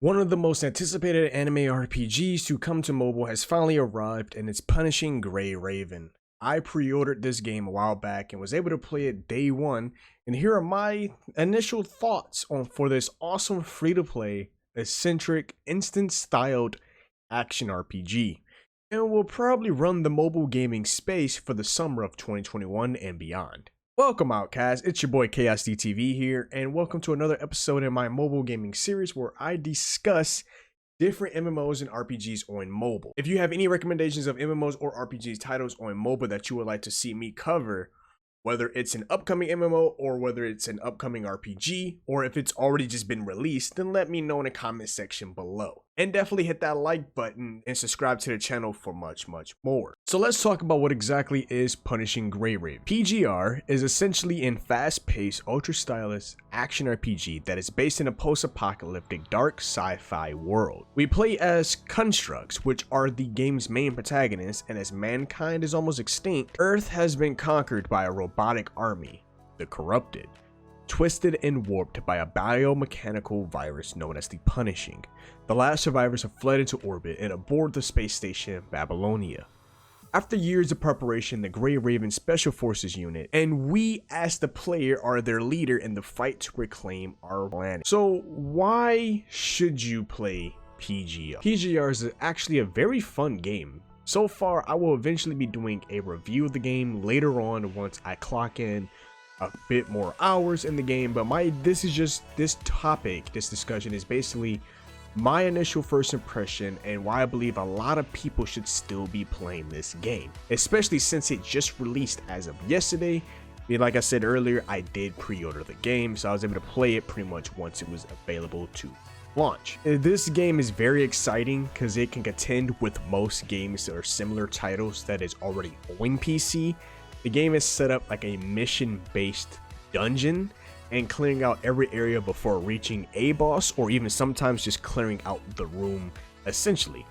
One of the most anticipated anime RPGs to come to mobile has finally arrived, and it's Punishing Gray Raven. I pre-ordered this game a while back and was able to play it day one, and here are my initial thoughts for this awesome free-to-play, eccentric, instant-styled action RPG. And will probably run the mobile gaming space for the summer of 2021 and beyond. Welcome Outcast, it's your boy KSDTV here, and welcome to another episode in my mobile gaming series where I discuss different MMOs and RPGs on mobile. If you have any recommendations of MMOs or RPGs titles on mobile that you would like to see me cover, whether it's an upcoming MMO or whether it's an upcoming RPG, or if it's already just been released, then let me know in the comment section below. And definitely hit that like button and subscribe to the channel for much more. So let's talk about what exactly is Punishing Gray Raven. PGR is essentially a fast-paced, ultra-stylist action RPG that is based in a post-apocalyptic dark sci-fi world. We play as constructs, which are the game's main protagonists, and as mankind is almost extinct, Earth has been conquered by a robotic army, the Corrupted, twisted and warped by a biomechanical virus known as the Punishing. The last survivors have fled into orbit and aboard the space station Babylonia. After years of preparation, the Gray Raven Special Forces unit, and we as the player are their leader in the fight to reclaim our planet. So why should you play PGR? PGR is actually a very fun game. So far, I will eventually be doing a review of the game later on once I clock in a bit more hours in the game, but this discussion is basically my initial first impression and why I believe a lot of people should still be playing this game, especially since it just released as of yesterday. Like I said earlier, I did pre-order the game, so I was able to play it pretty much once it was available to launch. This game is very exciting because it can contend with most games or similar titles that is already on PC. The game is set up like a mission-based dungeon and clearing out every area before reaching a boss, or even sometimes just clearing out the room essentially.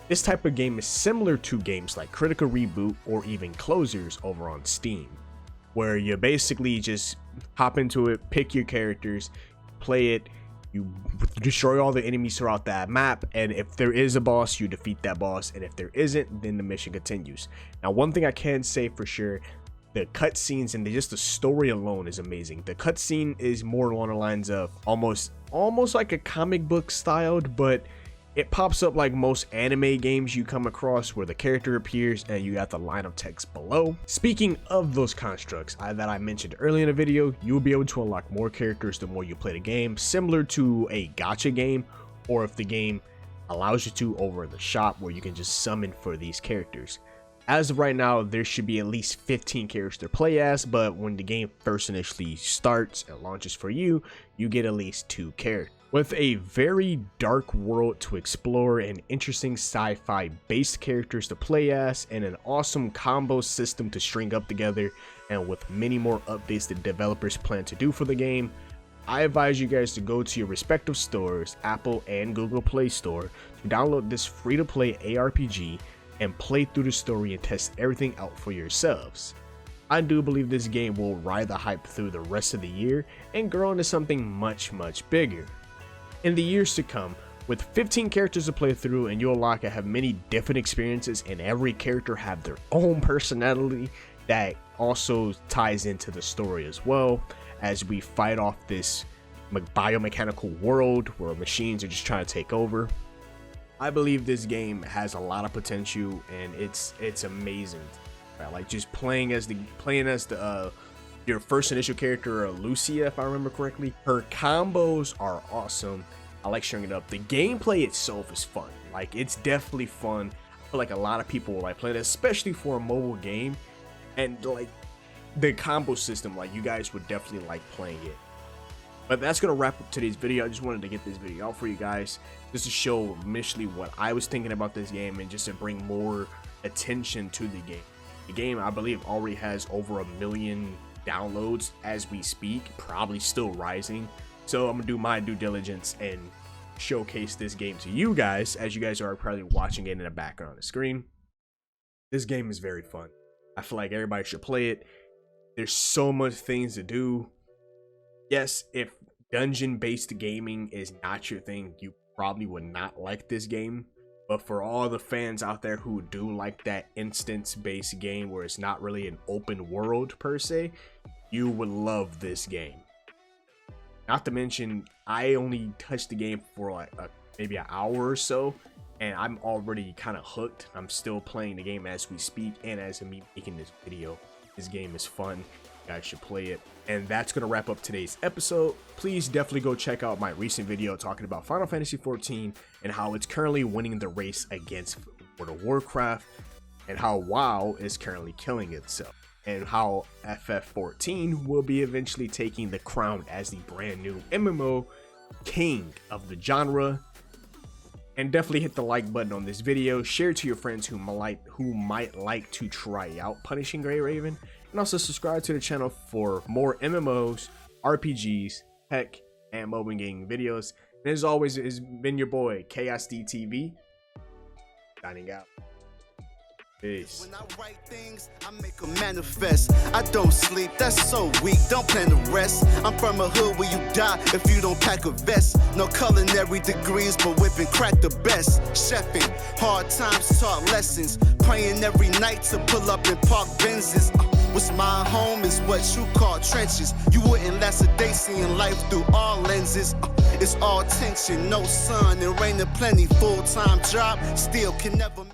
This type of game is similar to games like Critical Reboot or even Closers over on Steam, where you basically just hop into it, pick your characters, play it, you destroy all the enemies throughout that map, and if there is a boss, you defeat that boss, and if there isn't, then the mission continues. Now, one thing I can say for sure, the cutscenes and just the story alone is amazing. The cutscene is more along the lines of almost like a comic book styled, but it pops up like most anime games you come across, where the character appears and you got the line of text below. Speaking of those constructs that I mentioned earlier in the video, you will be able to unlock more characters the more you play the game, similar to a gacha game, or if the game allows you to over in the shop where you can just summon for these characters. As of right now, there should be at least 15 characters to play as, but when the game first initially starts and launches for you, you get at least 2 characters. With a very dark world to explore and interesting sci-fi based characters to play as, and an awesome combo system to string up together, and with many more updates the developers plan to do for the game, I advise you guys to go to your respective stores, Apple and Google Play Store, to download this free-to-play ARPG and play through the story and test everything out for yourselves. I do believe this game will ride the hype through the rest of the year and grow into something much bigger. In the years to come, with 15 characters to play through, and you'll like to have many different experiences, and every character have their own personality that also ties into the story as well, as we fight off this biomechanical world where machines are just trying to take over. I believe this game has a lot of potential, and it's amazing. Right? Like just playing as your first initial character, Lucia, if I remember correctly. Her combos are awesome. I like sharing it up. The gameplay itself is fun. Like, it's definitely fun. I feel like a lot of people will like playing it, especially for a mobile game. And like the combo system, like you guys would definitely like playing it. But that's gonna wrap up today's video. I just wanted to get this video out for you guys, just to show initially what I was thinking about this game, and just to bring more attention to the game. The game, I believe, already has over 1 million downloads as we speak, probably still rising. So I'm gonna do my due diligence and showcase this game to you guys, as you guys are probably watching it in the background on the screen. This game is very fun. I feel like everybody should play it. There's so much things to do. Yes, if dungeon-based gaming is not your thing, you probably would not like this game. But for all the fans out there who do like that instance-based game where it's not really an open world per se, you would love this game. Not to mention, I only touched the game for like maybe an hour or so, and I'm already kind of hooked. I'm still playing the game as we speak, and as I'm making this video. This game is fun. You guys should play it. And that's going to wrap up today's episode. Please definitely go check out my recent video talking about Final Fantasy XIV and how it's currently winning the race against World of Warcraft, and how WoW is currently killing itself, and how FF14 will be eventually taking the crown as the brand new MMO king of the genre. And definitely hit the like button on this video, share it to your friends who might like to try out Punishing Grey Raven, and also subscribe to the channel for more MMOs, RPGs, tech, and mobile gaming videos. And as always, it's been your boy KSDTV, signing out. Peace. When I write things, I make them manifest. I don't sleep, that's so weak, don't plan to rest. I'm from a hood where you die if you don't pack a vest. No culinary degrees, but whipping crack the best. Chefing, hard times taught lessons. Praying every night to pull up in park Benzes. What's my home is what you call trenches. You wouldn't last a day seeing life through all lenses. It's all tension, no sun, and rain and plenty. Full-time job, still can never